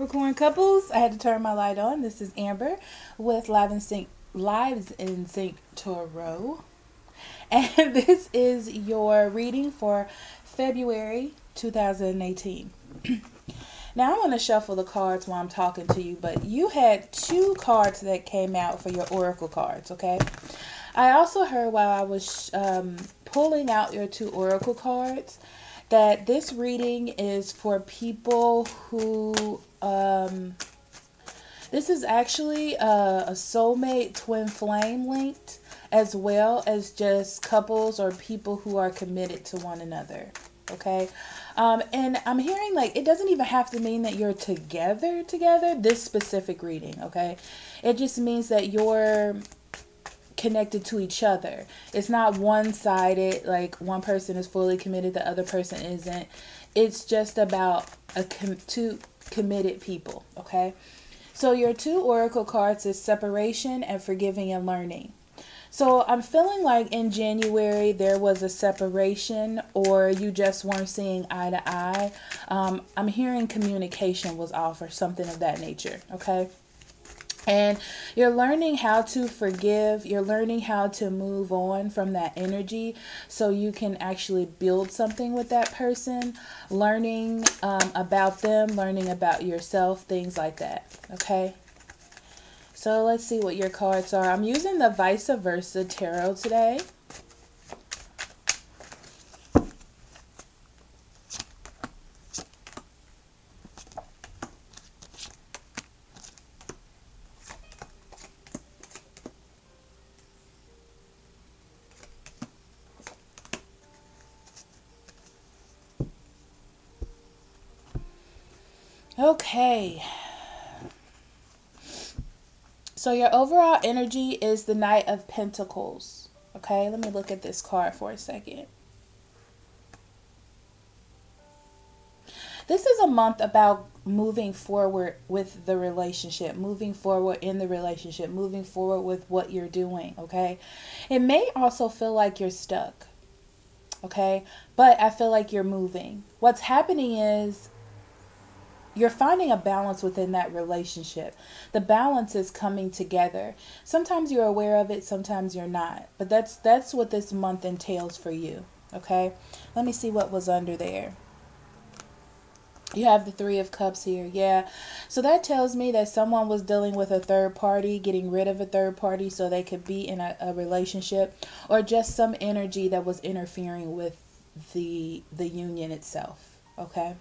Capricorn couples. I had to turn my light on. This is Amber with Lives in Sync Tarot. And this is your reading for February 2018. Now I'm going to shuffle the cards while I'm talking to you, but you had two cards that came out for your oracle cards, okay? I also heard while I was pulling out your two oracle cards that this reading is for people who, this is actually a soulmate twin flame linked, as well as just couples or people who are committed to one another. Okay. And I'm hearing like, it doesn't even have to mean that you're together, this specific reading. Okay. It just means that you're connected to each other. It's not one-sided, like one person is fully committed, the other person isn't. It's just about two committed people. Okay. So your two oracle cards is separation and forgiving and learning. So I'm feeling like in January there was a separation, or you just weren't seeing eye to eye. I'm hearing communication was off or something of that nature. Okay. And you're learning how to forgive. You're learning how to move on from that energy so you can actually build something with that person. Learning about them, learning about yourself, things like that. Okay. So let's see what your cards are. I'm using the Vice Versa Tarot today. Okay. So your overall energy is the Knight of Pentacles. Okay, let me look at this card for a second. This is a month about moving forward with the relationship, moving forward in the relationship, moving forward with what you're doing, okay? It may also feel like you're stuck, okay? But I feel like you're moving. What's happening is you're finding a balance within that relationship. The balance is coming together. Sometimes you're aware of it, sometimes you're not. But that's what this month entails for you, okay? Let me see what was under there. You have the Three of Cups here. Yeah. So that tells me that someone was dealing with a third party, getting rid of a third party so they could be in a relationship, or just some energy that was interfering with the union itself, okay?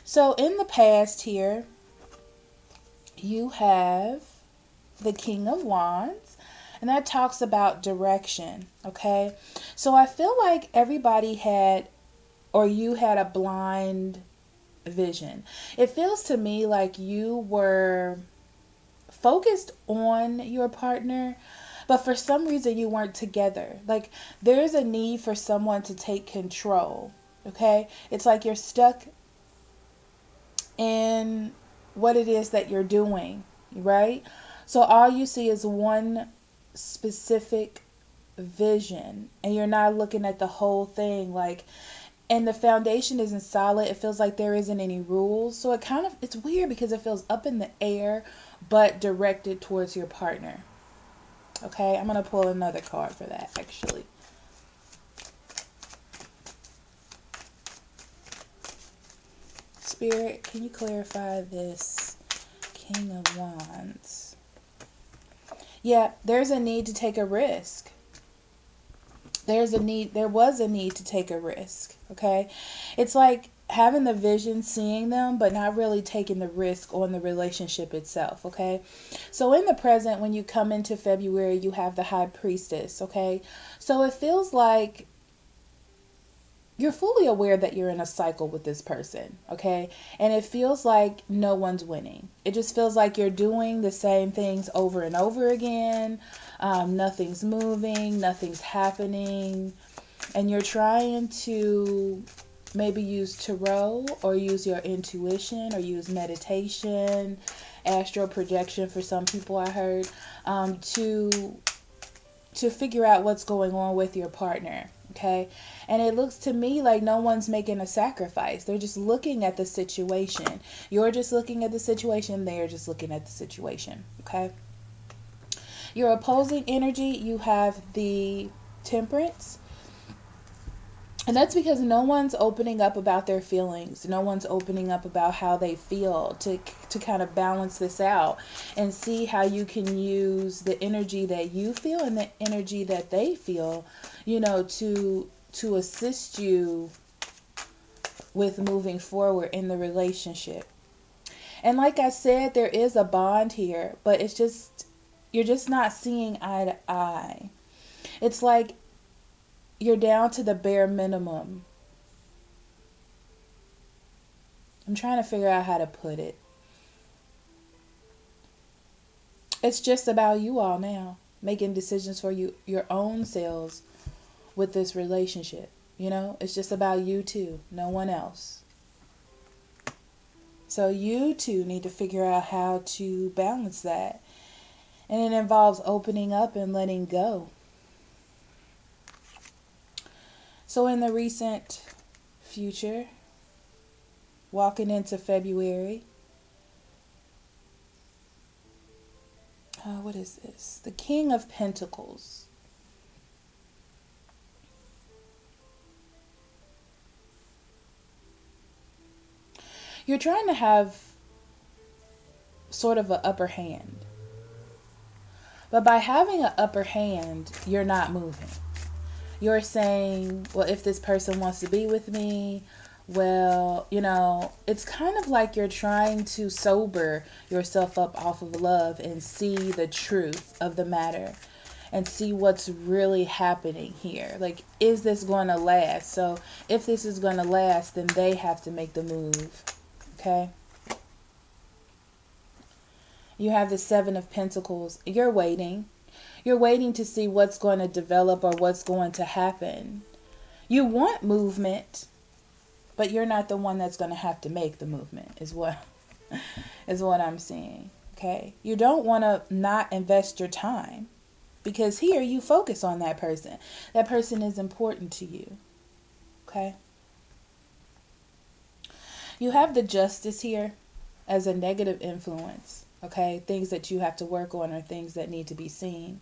So in the past here, you have the King of Wands, and that talks about direction, okay? So I feel like everybody had, or you had a blind vision. It feels to me like you were focused on your partner, but for some reason you weren't together. Like there's a need for someone to take control, okay? It's like you're stuck in what it is that you're doing, right? So all you see is one specific vision and you're not looking at the whole thing, like, and the foundation isn't solid. It feels like there isn't any rules. So it's weird because it feels up in the air but directed towards your partner. Okay, I'm going to pull another card for that actually. Spirit, can you clarify this King of Wands? Yeah, there's a need to take a risk. There was a need to take a risk, okay? It's like having the vision, seeing them, but not really taking the risk on the relationship itself, okay? So in the present, when you come into February, you have the High Priestess, okay? So it feels like you're fully aware that you're in a cycle with this person, okay? And it feels like no one's winning. It just feels like you're doing the same things over and over again. Nothing's moving, nothing's happening. And you're trying to maybe use tarot or use your intuition or use meditation, astral projection for some people I heard, to figure out what's going on with your partner. Okay. And it looks to me like no one's making a sacrifice. They're just looking at the situation. You're just looking at the situation. They're just looking at the situation. Okay. Your opposing energy, you have the Temperance. And that's because no one's opening up about their feelings. No one's opening up about how they feel to kind of balance this out and see how you can use the energy that you feel and the energy that they feel, to assist you with moving forward in the relationship. And like I said, there is a bond here, but you're just not seeing eye to eye. It's like you're down to the bare minimum. I'm trying to figure out how to put it. It's just about you all now, making decisions for your own selves with this relationship. It's just about you two, no one else. So you two need to figure out how to balance that. And it involves opening up and letting go. So in the recent future, walking into February, what is this? The King of Pentacles. You're trying to have sort of an upper hand. But by having an upper hand, you're not moving. You're saying, well, if this person wants to be with me, well, it's kind of like you're trying to sober yourself up off of love and see the truth of the matter and see what's really happening here. Like, is this going to last? So if this is going to last, then they have to make the move. Okay? You have the Seven of Pentacles. You're waiting. You're waiting to see what's going to develop or what's going to happen. You want movement, but you're not the one that's going to have to make the movement, is what I'm seeing. Okay? You don't want to not invest your time, because here you focus on that person. That person is important to you. Okay? You have the Justice here as a negative influence. Okay? Things that you have to work on are things that need to be seen.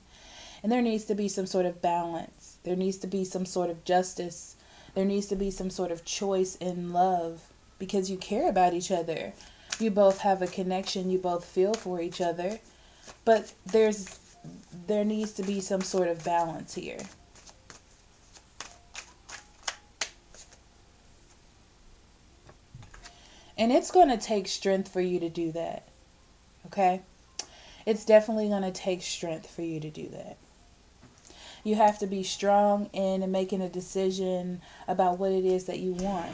And there needs to be some sort of balance. There needs to be some sort of justice. There needs to be some sort of choice in love, because you care about each other. You both have a connection. You both feel for each other. But there needs to be some sort of balance here. And it's going to take strength for you to do that. Okay? It's definitely going to take strength for you to do that. You have to be strong in making a decision about what it is that you want.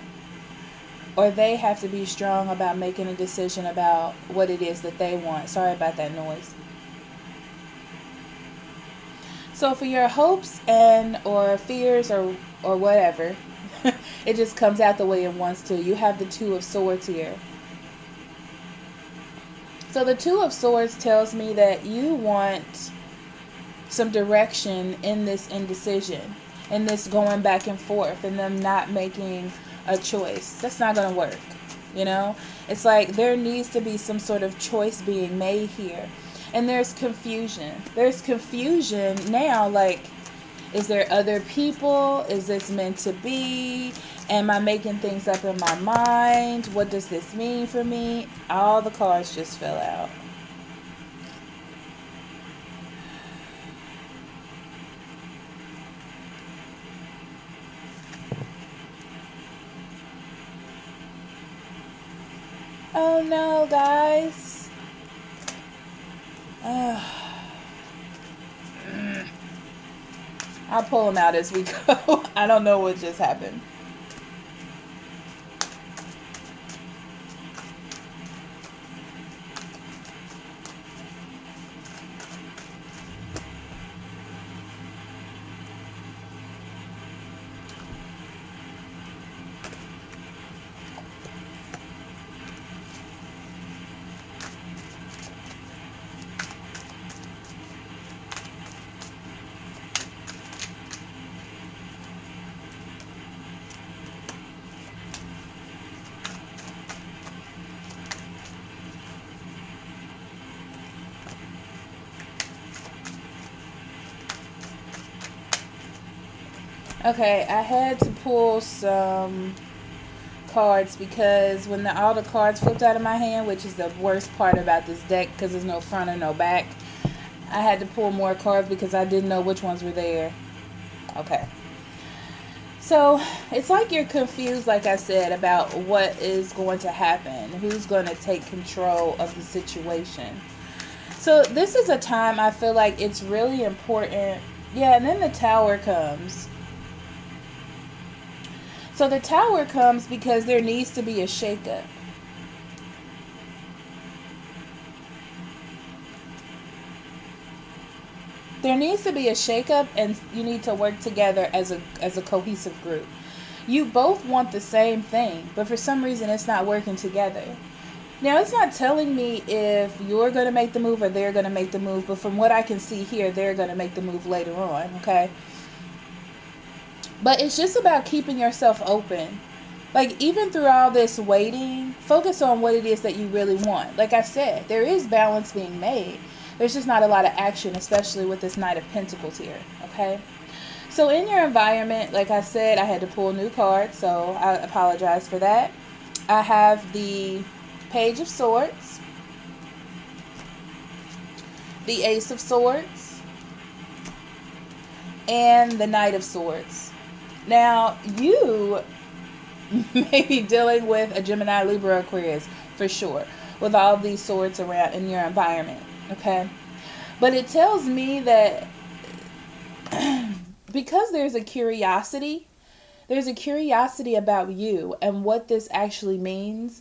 Or they have to be strong about making a decision about what it is that they want. Sorry about that noise. So for your hopes or fears or whatever, it just comes out the way it wants to. You have the Two of Swords here. So the Two of Swords tells me that you want some direction in this indecision, in this going back and forth, and them not making a choice. That's not going to work. It's like there needs to be some sort of choice being made here. And there's confusion. There's confusion now, like, is there other people? Is this meant to be? Am I making things up in my mind? What does this mean for me? All the cards just fell out. Oh no, guys. I'll pull them out as we go. I don't know what just happened. Okay, I had to pull some cards because when all the cards flipped out of my hand, which is the worst part about this deck because there's no front or no back, I had to pull more cards because I didn't know which ones were there. Okay. So it's like you're confused, like I said, about what is going to happen, who's going to take control of the situation. So this is a time I feel like it's really important. Yeah, and then the Tower comes. So the Tower comes because there needs to be a shakeup. There needs to be a shakeup, and you need to work together as a cohesive group. You both want the same thing, but for some reason it's not working together. Now, it's not telling me if you're going to make the move or they're going to make the move, but from what I can see here, they're going to make the move later on, okay? But it's just about keeping yourself open. Like, even through all this waiting, focus on what it is that you really want. Like I said, there is balance being made. There's just not a lot of action, especially with this Knight of Pentacles here, okay? So in your environment, like I said, I had to pull new cards, so I apologize for that. I have the Page of Swords, the Ace of Swords, and the Knight of Swords. Now, you may be dealing with a Gemini, Libra, Aquarius, for sure, with all these swords around in your environment, okay? But it tells me that because there's a curiosity about you and what this actually means,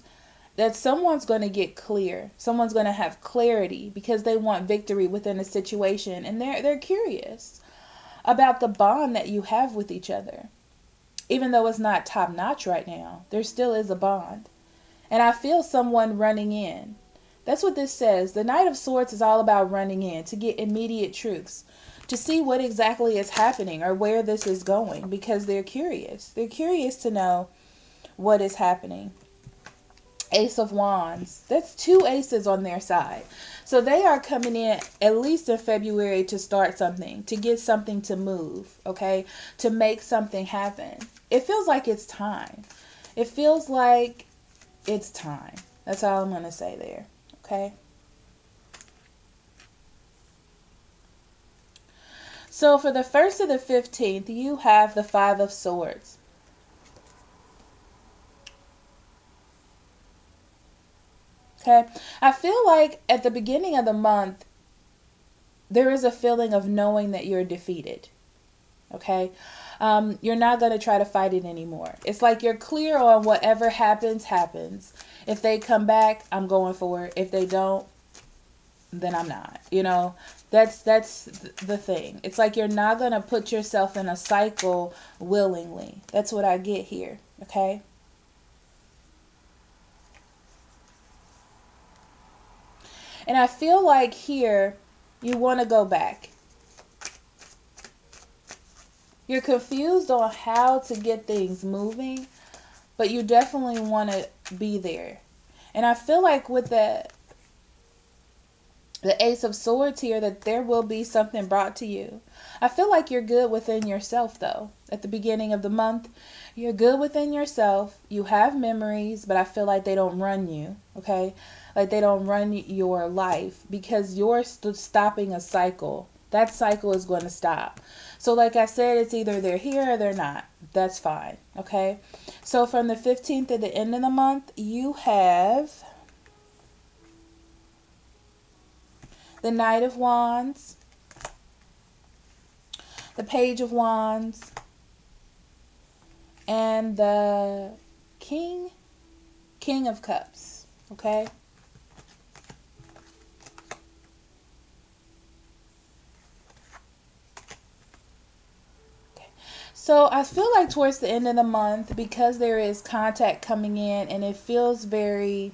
that someone's going to get clear. Someone's going to have clarity because they want victory within a situation, and they're curious about the bond that you have with each other. Even though it's not top notch right now, there still is a bond. And I feel someone running in. That's what this says. The Knight of Swords is all about running in to get immediate truths, to see what exactly is happening or where this is going, because they're curious. They're curious to know what is happening. Ace of Wands. That's two aces on their side. So they are coming in at least in February to start something, to get something to move, okay? To make something happen. It feels like it's time. It feels like it's time. That's all I'm going to say there, okay? So for the 1st to the 15th, you have the Five of Swords. Okay, I feel like at the beginning of the month, there is a feeling of knowing that you're defeated. Okay, you're not going to try to fight it anymore. It's like you're clear on whatever happens, happens. If they come back, I'm going for it. If they don't, then I'm not. You know, that's the thing. It's like you're not going to put yourself in a cycle willingly. That's what I get here. Okay. And I feel like here, you want to go back. You're confused on how to get things moving, but you definitely want to be there. And I feel like with the Ace of Swords here, that there will be something brought to you. I feel like you're good within yourself, though. At the beginning of the month, you're good within yourself. You have memories, but I feel like they don't run you, okay? Like they don't run your life because you're stopping a cycle. That cycle is going to stop. So like I said, it's either they're here or they're not. That's fine, okay? So from the 15th to the end of the month, you have the Knight of Wands, the Page of Wands, and the King of Cups, okay? So I feel like towards the end of the month, because there is contact coming in and it feels very,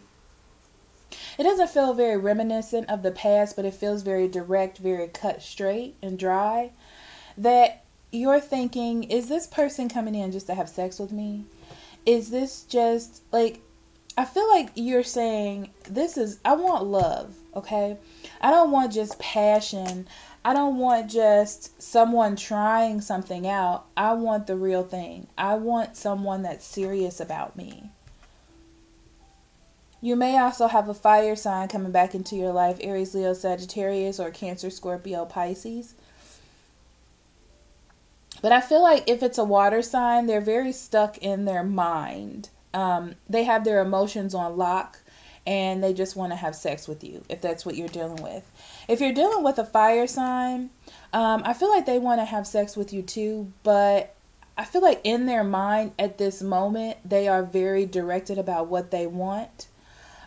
it doesn't feel very reminiscent of the past, but it feels very direct, very cut straight and dry, that you're thinking, is this person coming in just to have sex with me? Is this just like, I feel like you're saying, I want love, okay? I don't want just passion. I don't want just someone trying something out. I want the real thing. I want someone that's serious about me. You may also have a fire sign coming back into your life: Aries, Leo, Sagittarius, or Cancer, Scorpio, Pisces. But I feel like if it's a water sign, they're very stuck in their mind. They have their emotions on lock, and they just want to have sex with you, if that's what you're dealing with. If you're dealing with a fire sign, I feel like they want to have sex with you too, but I feel like in their mind at this moment, they are very directed about what they want.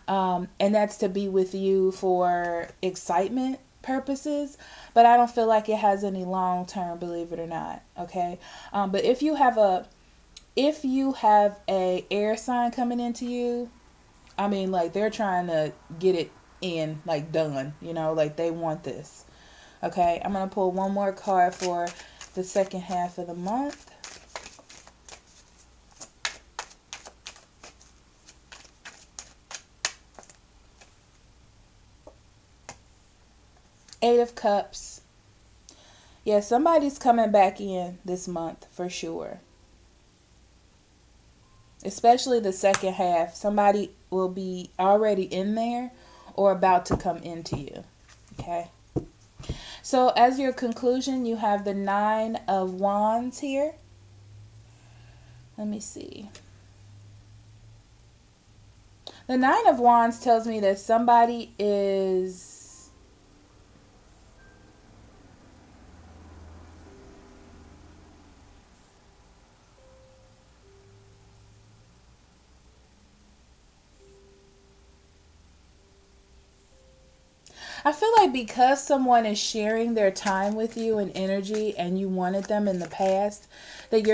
And that's to be with you for excitement purposes, but I don't feel like it has any long term, believe it or not. Okay. But if you have a air sign coming into you, I mean, like, they're trying to get it in, like, done, like they want this. Okay. I'm going to pull one more card for the second half of the month. Eight of Cups. Yeah, somebody's coming back in this month for sure. Especially the second half. Somebody will be already in there or about to come into you. Okay. So as your conclusion, you have the Nine of Wands here. Let me see. The Nine of Wands tells me that somebody is... I feel like because someone is sharing their time with you and energy, and you wanted them in the past, that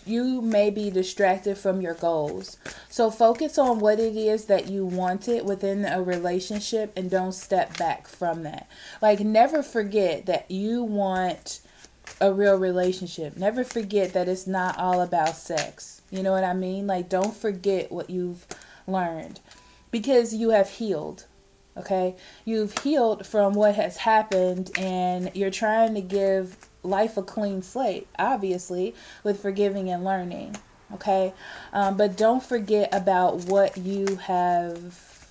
you may be distracted from your goals. So focus on what it is that you wanted within a relationship and don't step back from that. Like, never forget that you want a real relationship. Never forget that it's not all about sex. You know what I mean? Like, don't forget what you've learned, because you have healed. Okay, you've healed from what has happened, and you're trying to give life a clean slate, obviously, with forgiving and learning. Okay, but don't forget about what you have.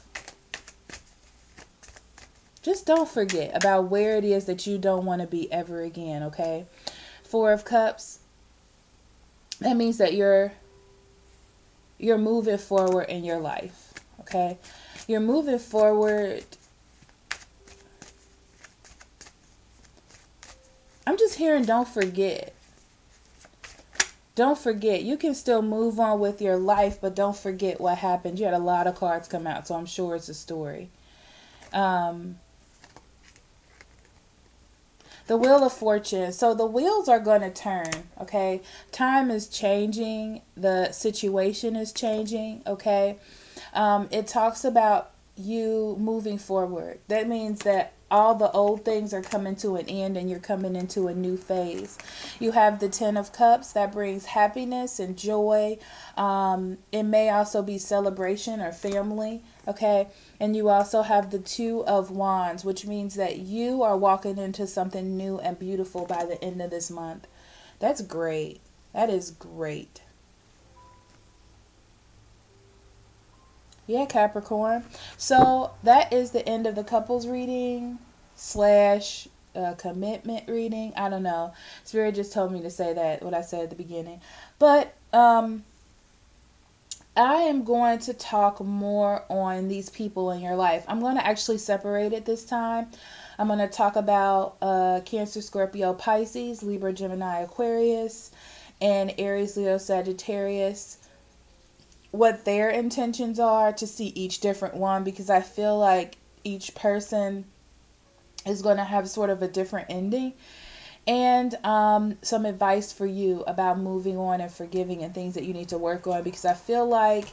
Just don't forget about where it is that you don't want to be ever again. Okay, Four of Cups. That means that you're moving forward in your life. Okay. You're moving forward. I'm just hearing don't forget. Don't forget. You can still move on with your life, but don't forget what happened. You had a lot of cards come out, so I'm sure it's a story. The Wheel of Fortune. So the wheels are going to turn, okay? Time is changing. The situation is changing, okay? It talks about you moving forward. That means that all the old things are coming to an end and you're coming into a new phase. You have the Ten of Cups. That brings happiness and joy. It may also be celebration or family, okay? And you also have the Two of Wands, which means that you are walking into something new and beautiful by the end of this month. That's great. That is great. Yeah, Capricorn. So that is the end of the couples reading / commitment reading. I don't know. Spirit just told me to say that, what I said at the beginning. But I am going to talk more on these people in your life. I'm going to actually separate it this time. I'm going to talk about Cancer, Scorpio, Pisces, Libra, Gemini, Aquarius, and Aries, Leo, Sagittarius, what their intentions are, to see each different one, because I feel like each person is going to have sort of a different ending, and some advice for you about moving on and forgiving and things that you need to work on, because I feel like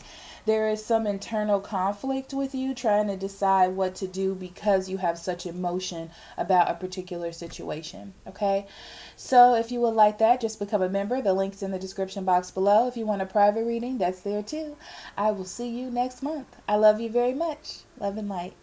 there is some internal conflict with you trying to decide what to do because you have such emotion about a particular situation. Okay, so if you would like that, just become a member. The link's in the description box below. If you want a private reading, that's there too. I will see you next month. I love you very much. Love and light.